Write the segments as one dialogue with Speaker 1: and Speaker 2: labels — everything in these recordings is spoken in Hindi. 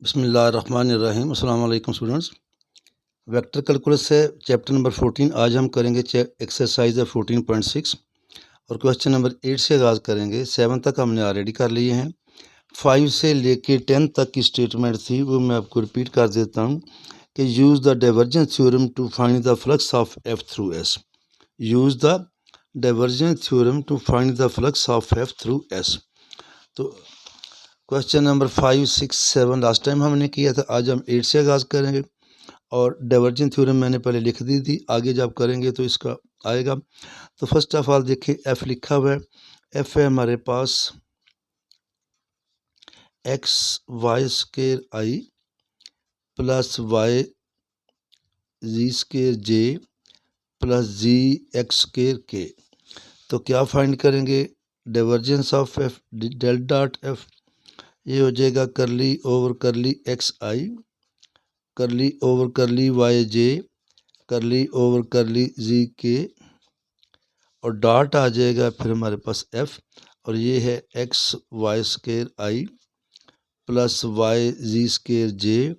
Speaker 1: बिस्मिल्लाहिर्रहमानिर्रहीम। अस्सलाम वालेकुम स्टूडेंट्स। वेक्टर कैलकुलस से चैप्टर नंबर 14 आज हम करेंगे एक्सरसाइज है 14.6 और क्वेश्चन नंबर 8 से आगाज़ करेंगे। 7 तक हमने ऑलरेडी कर लिए हैं। 5 से लेके 10 तक की स्टेटमेंट थी, वो मैं आपको रिपीट कर देता हूँ कि use the divergence theorem to find the flux of F through S. Use the divergence theorem to find the flux of F through S. तो क्वेश्चन नंबर 5, 6, 7 लास्ट टाइम हमने किया था, आज हम 8 से आगाज़ करेंगे और डाइवर्जेंस थ्योरम मैंने पहले लिख दी थी, आगे जब करेंगे तो इसका आएगा। तो फर्स्ट ऑफ ऑल देखिए एफ लिखा हुआ है। एफ है हमारे पास x y square i plus y z square j plus z x square k. तो क्या फाइंड करेंगे? Divergence of F, del dot F, ये हो जाएगा करली ओवर करली एक्स आई, करली ओवर करली वाई जे, करली ओवर करली जी के, और डॉट आ जाएगा फिर हमारे पास एफ, और ये है x y square i plus y z square जे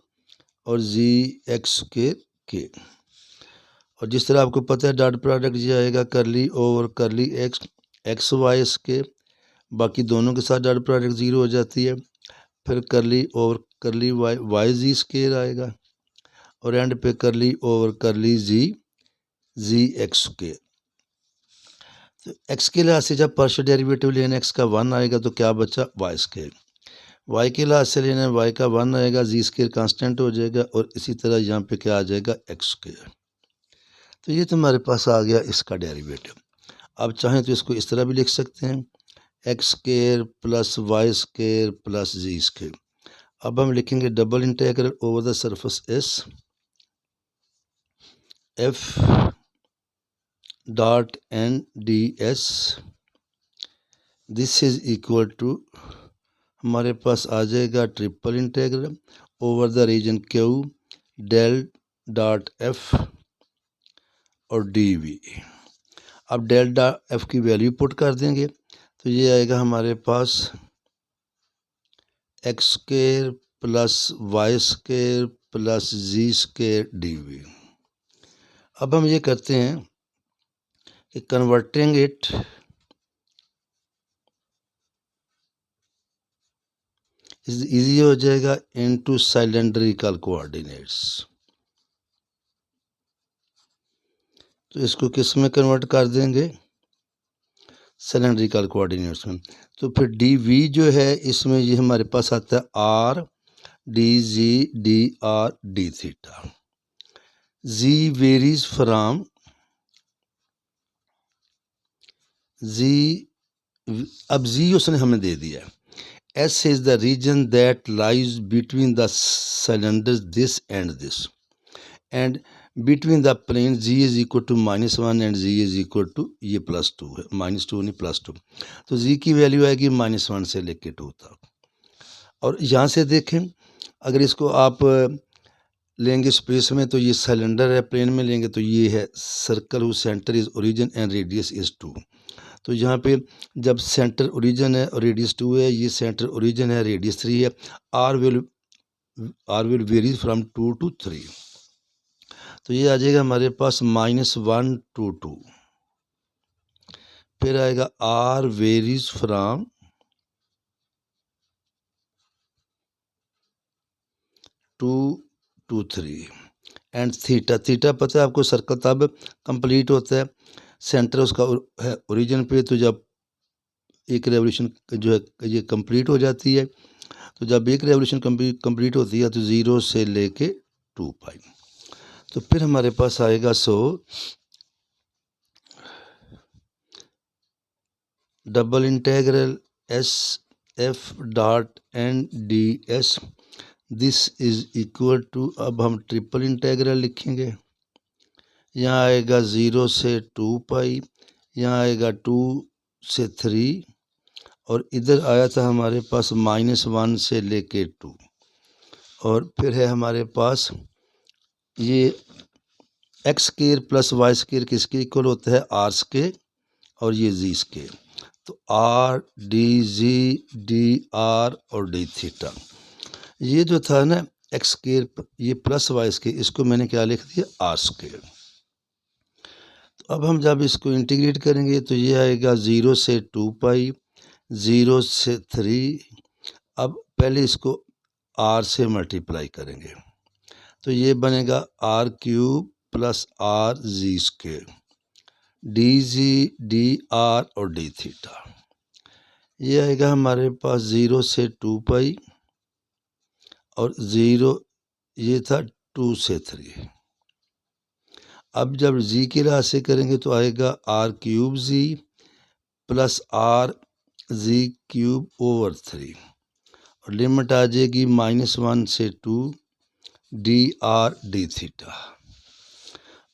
Speaker 1: और जी एक्स स्केयर के। और जिस तरह आपको पता है डॉट प्रोडक्ट ये आएगा करली ओवर करली एक्स, एक्स वाई स्केयर, बाकी दोनों के साथ डॉट प्रोडक्ट ज़ीरो हो जाती है। फिर करली ओवर करली वाई, वाई जी स्केयर आएगा, और एंड पे करली ओवर करली जी, जी एक्स के। तो एक्स के लिहाज से जब पार्शियल डेरिवेटिव लेना एक्स का 1 आएगा तो क्या बचा? Y square. वाई के लिहाज से लेना वाई का 1 आएगा, जी स्केयर कांस्टेंट हो जाएगा, और इसी तरह यहाँ पे क्या आ जाएगा? X square. तो ये तो हमारे पास आ गया इसका डेरिवेटिव। अब चाहें तो इसको इस तरह भी लिख सकते हैं, x square plus y square plus z square. अब हम लिखेंगे double integral over the surface s F dot N D S, this is equal to हमारे पास आ जाएगा triple integral over the region q del dot F और डी वी। अब डेल डॉट एफ की वैल्यू पुट कर देंगे तो ये आएगा हमारे पास x square plus y square plus z square d v. अब हम ये करते हैं कि कन्वर्टिंग इट इजी हो जाएगा इनटू सिलेंड्रिकल कोऑर्डिनेट्स। तो इसको किस में कन्वर्ट कर देंगे? सिलेंड्रिकल कोऑर्डिनेट्स में। तो फिर डी वी जो है इसमें ये हमारे पास आता है r d z d r d theta. Z varies from z, अब जी उसने हमें दे दिया है। S is the region that lies between the cylinders this and this, and between the plane z is equal to -1 and z is equal to ये +2 है, -2 नहीं +2। तो जी की वैल्यू आएगी -1 से लेके 2 तक। और यहाँ से देखें अगर इसको आप लेंगे स्पेस में तो ये सिलेंडर है, प्लेन में लेंगे तो ये है circle who centre is origin and radius is 2। तो यहाँ पे जब सेंटर ओरिजिन है और रेडियस 2 है, ये सेंटर ओरिजिन है, रेडियस 3 है, R will vary from 2 to 3। तो ये आ जाएगा हमारे पास -1 to 2। फिर आएगा R varies from 2 to 3 and theta, theta पता है आपको सर्कल तब कंप्लीट होता है सेंटर उसका है ओरिजिन पे, तो जब एक रेवोल्यूशन जो है ये कंप्लीट हो जाती है, तो जब एक रेवोल्यूशन कंप्लीट होती है तो 0 से लेके 2 पाई। तो फिर हमारे पास आएगा double integral S F dot N D S, this is equal to, अब हम ट्रिपल इंटीग्रल लिखेंगे। यहाँ आएगा 0 से 2 पाई, यहाँ आएगा 2 से 3, और इधर आया था हमारे पास -1 से लेके 2, और फिर है हमारे पास ये x square plus y square किसके इक्वल होता है? आर स्केयर, और ये जी स्केयर। तो r d z d r और डी थीटा। ये जो था ना एक्स स्क्वायर, ये प्लस वाई स्क्वायर, इसको मैंने क्या लिख दिया, आर स्क्वायर। तो अब हम जब इसको इंटीग्रेट करेंगे तो ये आएगा 0 से 2 पाई, 0 से 3। अब पहले इसको आर से मल्टीप्लाई करेंगे तो ये बनेगा r cube plus r z square, d z d r और डी थीटा। ये आएगा हमारे पास 0 से 2 पाई और 0 ये था 2 से 3। अब जब जी की राह से करेंगे तो आएगा r cube z plus r z cube over 3 और लिमिट आ जाएगी -1 से 2 डी आर डी थीटा।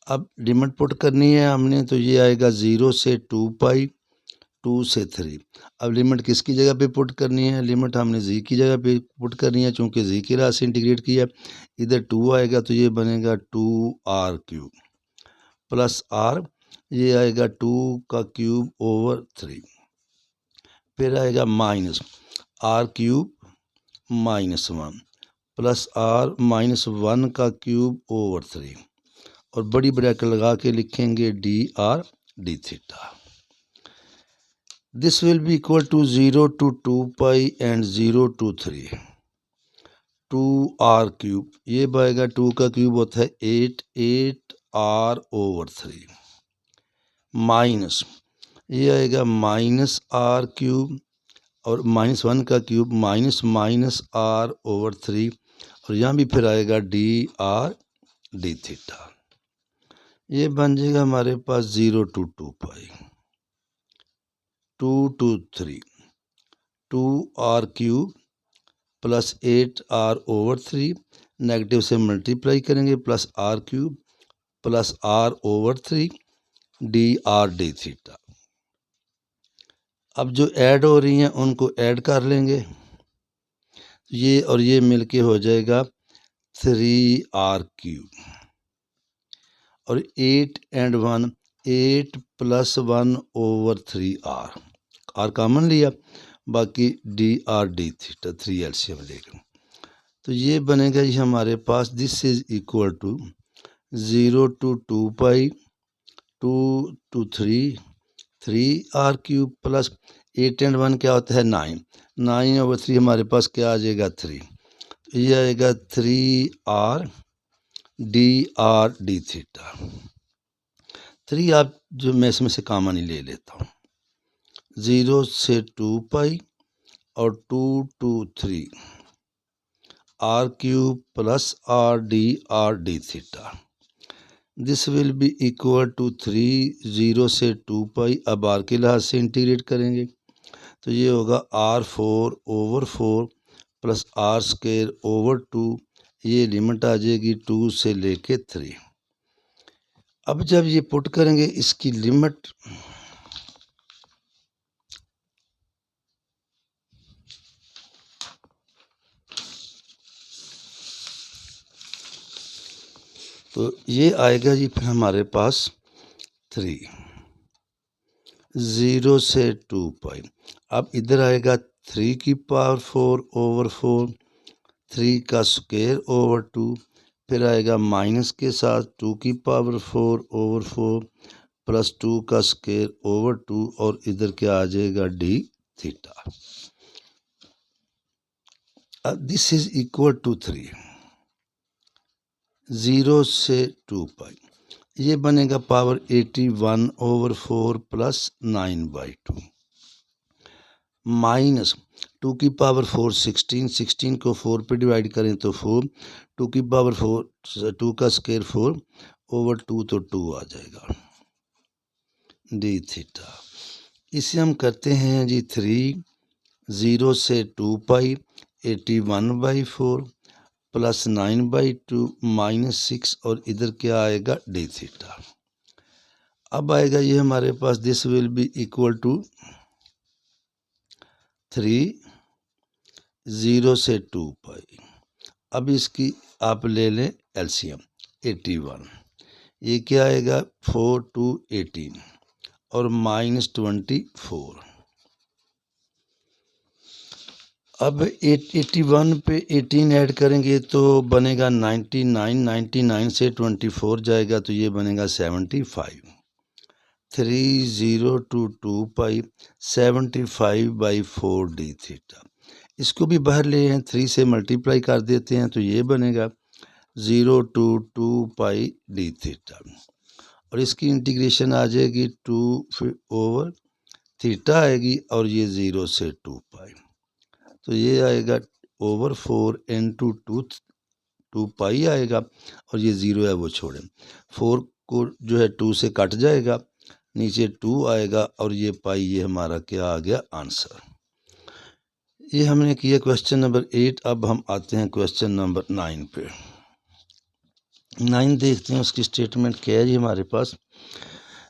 Speaker 1: अब लिमिट पुट करनी है हमने तो ये आएगा 0 से 2 पाई, 2 से 3। अब लिमिट किसकी जगह पे पुट करनी है, लिमिट हमने जी की जगह पे पुट करनी है, चूँकि जी की राह से इंटीग्रेट किया, इधर 2 आएगा तो ये बनेगा 2 आर क्यूब प्लस आर, ये आएगा 2 का क्यूब ओवर 3, फिर आएगा minus r cube -1 plus r -1 का क्यूब ओवर 3 और बड़ी ब्रैकेट लगा के लिखेंगे d r d theta. This will be equal to 0 to 2 pi and 0 to 3, 2 r cube, ये आएगा 2 का क्यूब होता है 8 आर ओवर 3 माइनस, ये आएगा माइनस आर क्यूब और -1 का क्यूब माइनस आर ओवर 3 और यहाँ भी फिर आएगा डी आर डी थीटा। ये बन जाएगा हमारे पास 0 to 2 pi, 2 to 3, 2 r cube plus 8 r over 3, negative से मल्टीप्लाई करेंगे plus r cube plus r over 3 d r d theta. अब जो ऐड हो रही हैं उनको ऐड कर लेंगे, ये और ये मिलके हो जाएगा 3 आर क्यूब और 8 and 1 8 + 1 ओवर 3 आर कॉमन लिया, बाकी d r d theta 3 LCM लेगा तो ये बनेगा ये हमारे पास, this is equal to 0 to 2 pi, 2 to 3, 3 r cube plus 8 and 1 क्या होता है 9, 9 ओवर 3 हमारे पास क्या आ जाएगा 3, तो ये आएगा 3 R D r d theta. 3 आप जो मैं इसमें से कॉमन ही ले लेता हूँ, 0 से 2 पाई और 2 to 3 r cube plus r d theta. This will be equal to 3 0 से 2 पाई, अब आर के लिहाज से इंटीग्रेट करेंगे तो ये होगा R4 over 4 plus r square over 2, ये लिमिट आ जाएगी 2 से लेके 3। अब जब ये पुट करेंगे इसकी लिमिट, तो ये आएगा जी फिर हमारे पास 3 0 से 2 पाई, अब इधर आएगा 3 की पावर 4 ओवर 4, 3 का स्क्वायर ओवर 2, फिर आएगा माइनस के साथ 2 की पावर 4 ओवर 4 प्लस 2 का स्क्वायर ओवर 2 और इधर क्या आ जाएगा d theta. This is equal to 3 0 से 2 पाई, ये बनेगा पावर 81 ओवर 4 प्लस 9/2 माइनस 2 की पावर 4 16, 16 को 4 पे डिवाइड करें तो 4, 2 की पावर 4 2 का स्क्वायर 4 ओवर 2 तो 2 आ जाएगा डी थीटा। इसे हम करते हैं जी 3 0 से 2 पाई 81/4 प्लस 9/2 -6 और इधर क्या आएगा डी थीटा। अब आएगा ये हमारे पास, this will be equal to 3 0 से 2 पाई, अब इसकी आप ले लें एलसीएम 81, ये क्या आएगा 4 to 18 और -24, अब 81 पे 18 ऐड करेंगे तो बनेगा 99, 99 से 24 जाएगा तो ये बनेगा 75। 3022 पाई 75/4 डी थीटा। इसको भी बाहर ले हैं, 3 से मल्टीप्लाई कर देते हैं तो ये बनेगा 022 पाई डी थीटा, और इसकी इंटीग्रेशन आ जाएगी 2 ओवर थीटा आएगी, और ये 0 से 2 पाई, तो ये आएगा ओवर 4 इंटू 2 पाई आएगा, और ये 0 है वो छोड़ें, 4 को जो है 2 से कट जाएगा, नीचे 2 आएगा, और ये पाई, ये हमारा क्या आ गया आंसर। ये हमने किया क्वेश्चन नंबर 8। अब हम आते हैं क्वेश्चन नंबर 9 पे। 9 देखते हैं उसकी स्टेटमेंट क्या है जी हमारे पास।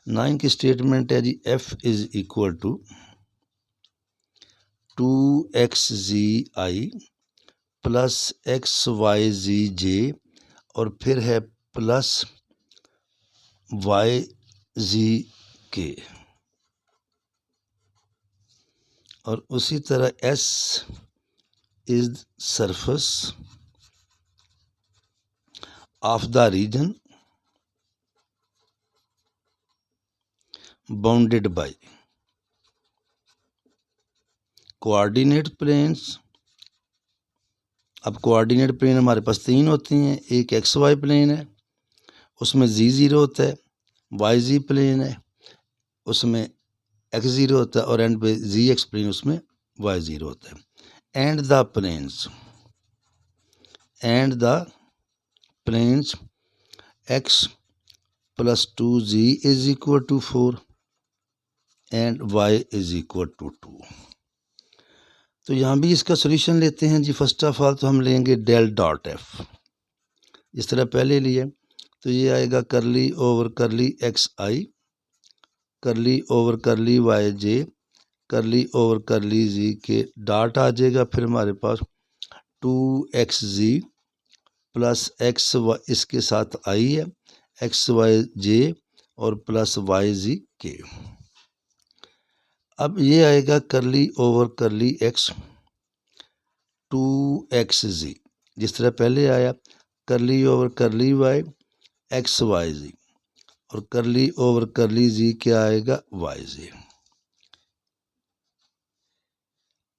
Speaker 1: 9 की स्टेटमेंट है जी f is equal to 2xzi plus xyzj, और फिर है प्लस yzk, और उसी तरह s is surface of the region bounded by coordinate planes. अब कोऑर्डिनेट प्लेन हमारे पास 3 होती हैं, एक एक्स वाई प्लेन है उसमें z0 होता है, yz प्लेन है उसमें x0 होता है, और एंड पे zx प्लेन उसमें y0 होता है। And the planes x plus 2z is equal to 4 and y is equal to 2। तो यहाँ भी इसका सोल्यूशन लेते हैं जी। फर्स्ट ऑफ ऑल तो हम लेंगे डेल डॉट एफ, इस तरह पहले लिए, तो ये आएगा करली ओवर करली एक्स आई, करली ओवर करली वाई जे, करली ओवर करली जी के डॉट आ जाएगा, फिर हमारे पास 2xz प्लस एक्स इसके साथ आई है, एक्स वाई जे और प्लस वाई जी के। अब ये आएगा करली ओवर करली एक्स 2xz, जिस तरह पहले आया, करली ओवर करली वाई एक्स वाई जी, और करली ओवर करली जी क्या आएगा वाई जी।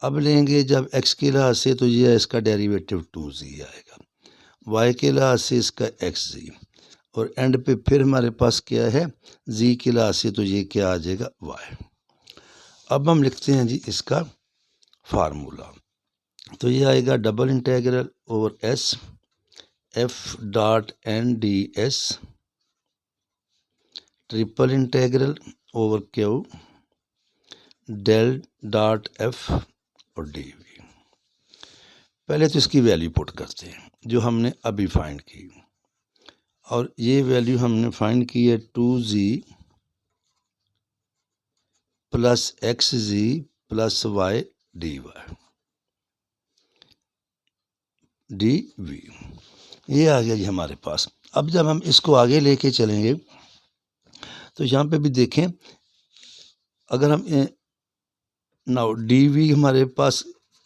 Speaker 1: अब लेंगे जब x के लिहाज से तो ये इसका डेरिवेटिव 2z आएगा, y के लिहाज से इसका xz, और एंड पे फिर हमारे पास क्या है z के लिहाज से, तो ये क्या आ जाएगा y। अब हम लिखते हैं जी इसका फार्मूला, तो ये आएगा double integral over s f dot N D S, triple integral over q del dot F और डी वी। पहले तो इसकी वैल्यू पुट करते हैं जो हमने अभी फाइंड की, और ये वैल्यू हमने फाइंड की है 2z plus xz plus y dy dv, ये आ गया जी हमारे पास। अब जब हम इसको आगे लेके चलेंगे तो यहाँ पे भी देखें, अगर हम नाउ dv हमारे पास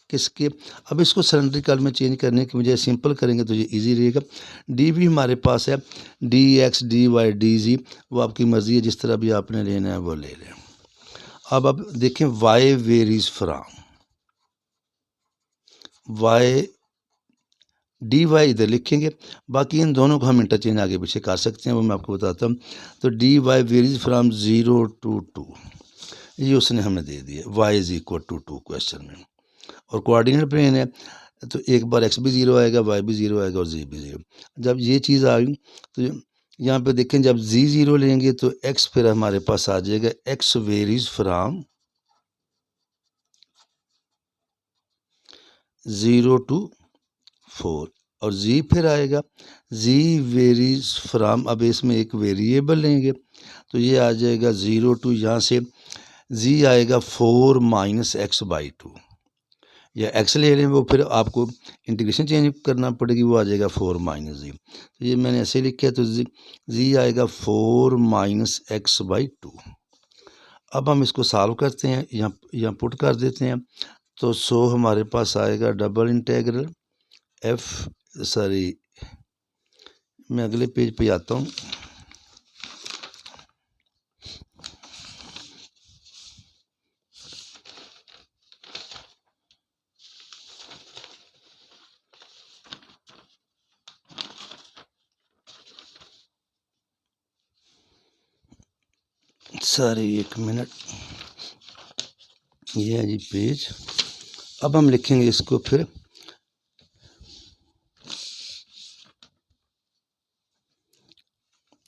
Speaker 1: किसके, अब इसको सिलेंड्रिकल में चेंज करने की बजाय सिंपल करेंगे तो ये इजी रहेगा। dv हमारे पास है dx dy dz, वो आपकी मर्ज़ी है, जिस तरह भी आपने लेना है वो ले लें। अब देखें y varies from y dy इधर लिखेंगे, बाकी इन दोनों को हम इंटरचेंज आगे पीछे कर सकते हैं, वो मैं आपको बताता हूँ। तो dy वेरीज फ्रॉम 0 to 2, ये उसने हमें दे दिया y is equal to 2 question में, और कोऑर्डिनेट प्लेन है तो एक बार x भी 0 आएगा, y भी 0 आएगा और z भी 0। जब ये चीज़ आ गई तो यहाँ पे देखें, जब z 0 लेंगे तो x फिर हमारे पास आ जाएगा x वेरीज फ्रॉम 0 to 4, और z फिर आएगा z वेरीज फ्रॉम, अब इसमें एक वेरिएबल लेंगे तो ये आ जाएगा 0 to, यहाँ से z आएगा 4 माइनस एक्स बाई 2, या x ले लें वो फिर आपको इंटीग्रेशन चेंज करना पड़ेगी, वो आ जाएगा 4 माइनस जी। तो ये मैंने ऐसे लिखा है, तो z आएगा 4 माइनस एक्स बाई 2। अब हम इसको सॉल्व करते हैं, यहाँ पुट कर देते हैं, तो सो हमारे पास आएगा डबल इंटेग्रल मैं अगले पेज पे आता हूँ। एक मिनट, ये है जी पेज। अब हम लिखेंगे इसको फिर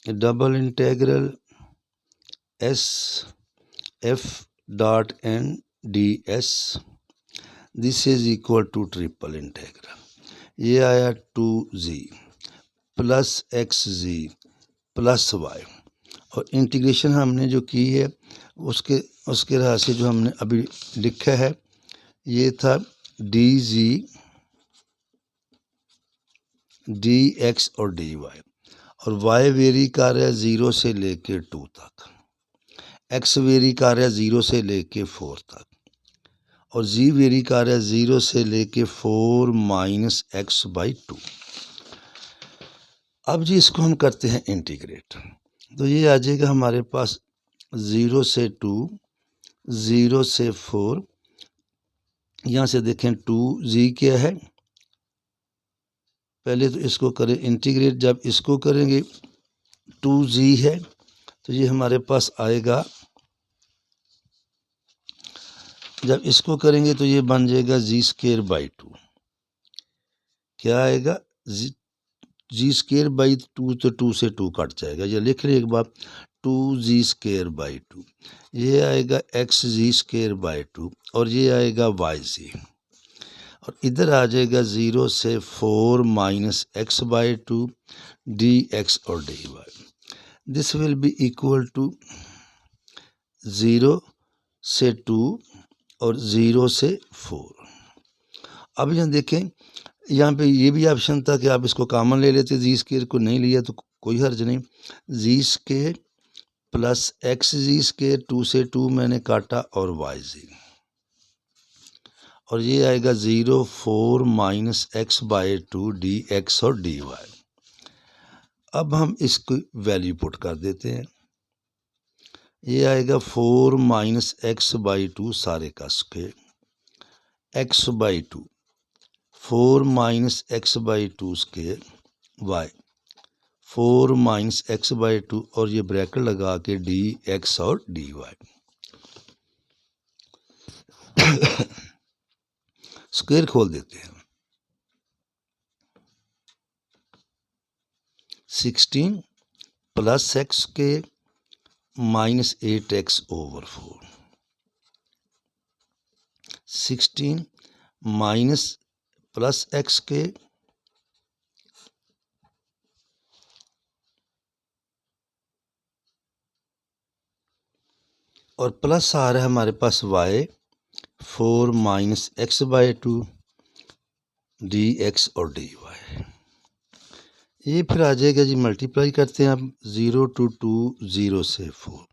Speaker 1: double integral S F dot N D S, this is equal to triple integral. ये आया 2z plus x z plus y, और इंटीग्रेशन हमने जो की है उसके राह से जो हमने अभी लिखा है ये था डी जी डी एक्स और डी वाई, और वाई वेरी कर रहा है 0 से लेके 2 तक, एक्स वेरी कर रहा है 0 से लेके 4 तक, और जी वेरी कर रहा है 0 से लेके 4 माइनस एक्स बाई 2। अब जी इसको हम करते हैं इंटीग्रेट, तो ये आ जाएगा हमारे पास 0 से 2, 0 से 4, यहाँ से देखें 2z क्या है, पहले तो इसको करें इंटीग्रेट। जब इसको करेंगे 2z है तो ये हमारे पास आएगा, जब इसको करेंगे तो ये बन जाएगा जी स्क्वायर बाई 2। क्या आएगा, जी स्क्वायर बाई 2, तो 2 से 2 कट जाएगा, ये लिख लें एक बार, 2z स्क्वायर बाई 2। ये आएगा एक्स जी स्क्वायर बाई 2, और ये आएगा वाई जी, और इधर आ जाएगा 0 से 4 minus x by 2 d x और d y. This will be equal to 0 से 2 और 0 से 4। अब यहाँ देखें, यहाँ पे ये भी ऑप्शन था कि आप इसको कॉमन ले लेते, जी स्क्वायर को नहीं लिया तो कोई हर्ज नहीं, जी स्क्वायर प्लस एक्स जी स्क्वायर 2 से 2 मैंने काटा और वाई जी, और ये आएगा 0 4 minus x by 2 d x और डी वाई। अब हम इसको वैल्यू पुट कर देते हैं, ये आएगा 4 माइनस एक्स बाई 2 सारे का square, x by 2, 4 minus x by 2 square, y 4 minus x by 2, और ये ब्रैकेट लगा के डी एक्स और डी वाई। स्क्वायर खोल देते हैं, 16 प्लस एक्स के minus 8x over 4, 16 minus plus x के और प्लस आ रहा है हमारे पास y 4 minus x by 2 d x और डी वाई। ये फिर आ जाएगा जी, मल्टीप्लाई करते हैं अब, 0 to 2 0 से 4,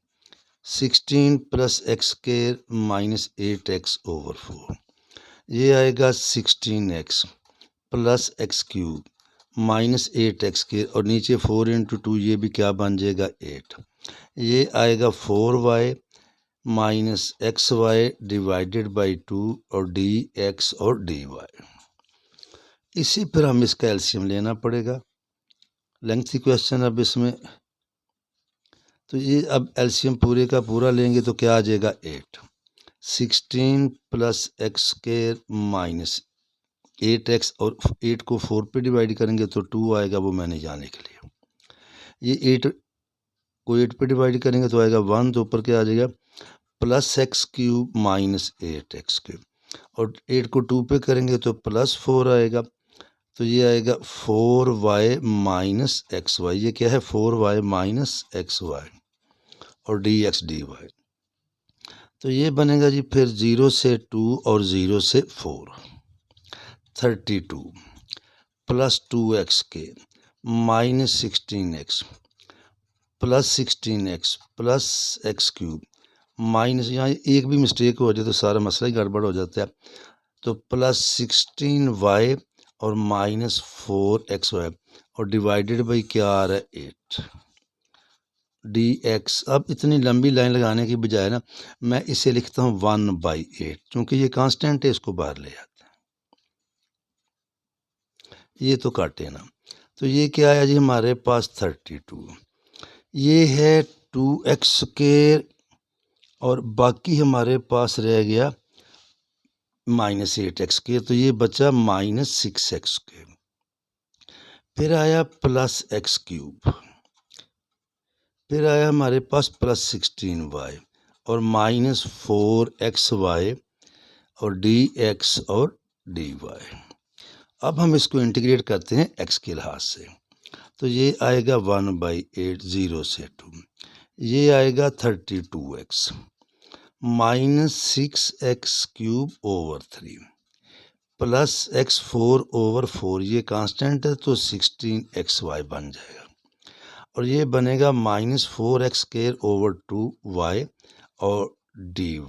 Speaker 1: 16 plus x square minus 8x over 4, ये आएगा 16x plus x cube minus 8x square, और नीचे 4 इंटू 2, ये भी क्या बन जाएगा 8, ये आएगा 4y minus x y divided by 2 और डी एक्स और डी वाई। इसी पर हम इसका एलसीएम लेना पड़ेगा, लेंथी क्वेश्चन अब इसमें, तो ये अब एलसीएम पूरे का पूरा लेंगे तो क्या आ जाएगा 8, 16 plus x square minus 8x, और 8 को 4 पे डिवाइड करेंगे तो 2 आएगा, वो मैंने यहाँ लिख लिया। ये 8 को 8 पे डिवाइड करेंगे तो आएगा 1, तो ऊपर क्या आ जाएगा plus x cube minus 8x cube, और 8 को 2 पे करेंगे तो प्लस 4 आएगा, तो ये आएगा 4y माइनस एक्स वाई। ये क्या है 4y माइनस एक्स वाई और डी एक्स डी वाई। तो ये बनेगा जी फिर 0 से 2 और 0 से 4, 32 प्लस 2x के minus 16x plus 16x plus x cube minus, यहाँ एक भी मिस्टेक हो जाए तो सारा मसला ही गड़बड़ हो जाता है, तो +16y और -4xy और डिवाइडेड बाई क्या आ रहा है 8 dx। अब इतनी लंबी लाइन लगाने की बजाय ना मैं इसे लिखता हूँ 1/8, क्योंकि ये कांस्टेंट है, इसको बाहर ले आते हैं, ये तो काटे ना। तो ये क्या आया जी हमारे पास 32, ये है 2x² और बाकी हमारे पास रह गया -8x², तो ये बचा -6x²। फिर आया +x³, फिर आया हमारे पास +16y और -4xy और dx और dy। अब हम इसको इंटीग्रेट करते हैं x के लिहाज से, तो ये आएगा 1/8 0 से 2, ये आएगा 32x -6x³/3 प्लस x4/4, ये कांस्टेंट है तो 16xy बन जाएगा और ये बनेगा -4x²/2y और dy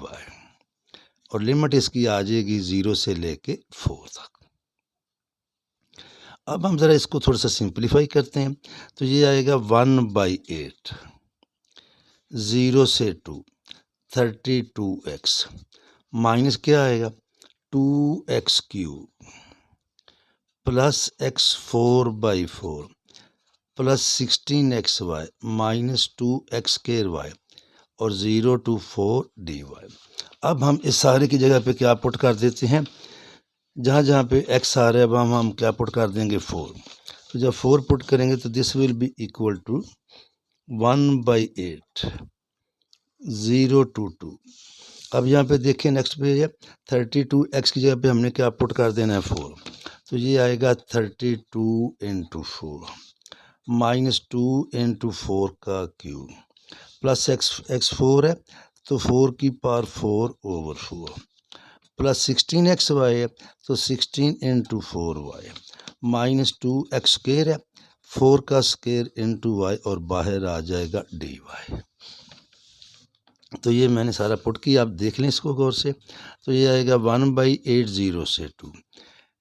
Speaker 1: और लिमिट इसकी आ जाएगी 0 से लेके 4 तक। अब हम ज़रा इसको थोड़ा सा सिंप्लीफाई करते हैं, तो ये आएगा 1/8 0 से 2 32x माइनस क्या आएगा 2x³ plus x4/4 plus 16xy -2x² और 0 to 4 dy। अब हम इस सारे की जगह पे क्या पुट कर देते हैं, जहाँ जहाँ पे x आ रहा है अब हम क्या पुट कर देंगे 4। तो जब 4 पुट करेंगे तो this will be equal to 1/8 0 to 2। अब यहाँ पे देखिए नेक्स्ट पेज है 32x की जगह पे हमने क्या पुट कर देना है 4, तो ये आएगा 32 × 4 -2 × 4 का क्यूब प्लस x4 है तो 4 की पावर 4/4 प्लस 16xy है तो 16 × 4y -2x² है 4 का स्क्वायर × y और बाहर आ जाएगा dy। तो ये मैंने सारा पुट किया, आप देख लें इसको गौर से। तो ये आएगा 1/8 0 से 2,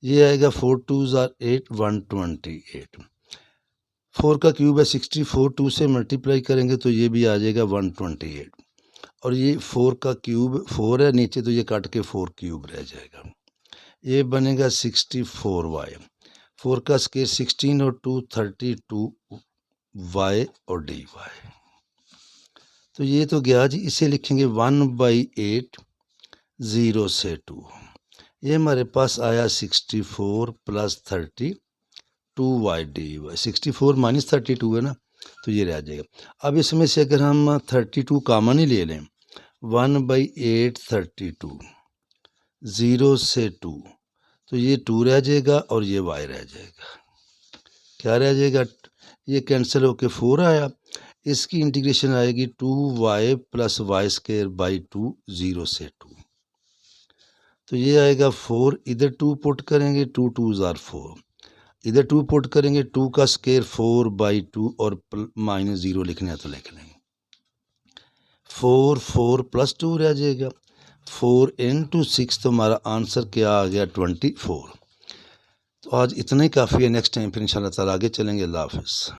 Speaker 1: ये आएगा 4 2s are 8 128, 4 का क्यूब है 64, 2 से मल्टीप्लाई करेंगे तो ये भी आ जाएगा 128 और ये 4 का क्यूब 4 है नीचे, तो ये काट के 4 क्यूब रह जाएगा, ये बनेगा 64y, 4 का स्क्वायर 16 और 2 32y और dy। तो ये तो गया जी, इसे लिखेंगे 1/8 0 से 2, ये हमारे पास आया 64 प्लस 32y dy। 64 - 32 है ना, तो ये रह जाएगा। अब इसमें से अगर हम 32 कॉमन ही ले लें 1/8 32 0 से 2, तो ये 2 रह जाएगा और ये y रह जाएगा, क्या रह जाएगा, ये कैंसिल होके 4 आया, इसकी इंटीग्रेशन आएगी 2y + y²/2 0 से 2, तो ये आएगा 4, इधर 2 पुट करेंगे 2 2s are 4, इधर 2 पुट करेंगे 2 का स्क्वायर 4/2 और -0 लिखना है तो लिख लेंगे 4 4 + 2 रह जाएगा 4 × 6, तो हमारा आंसर क्या आ गया 24। तो आज इतना ही काफ़ी है, नेक्स्ट टाइम फिर इंशाल्लाह ताला आगे चलेंगे। अल्लाह हाफ़िज़।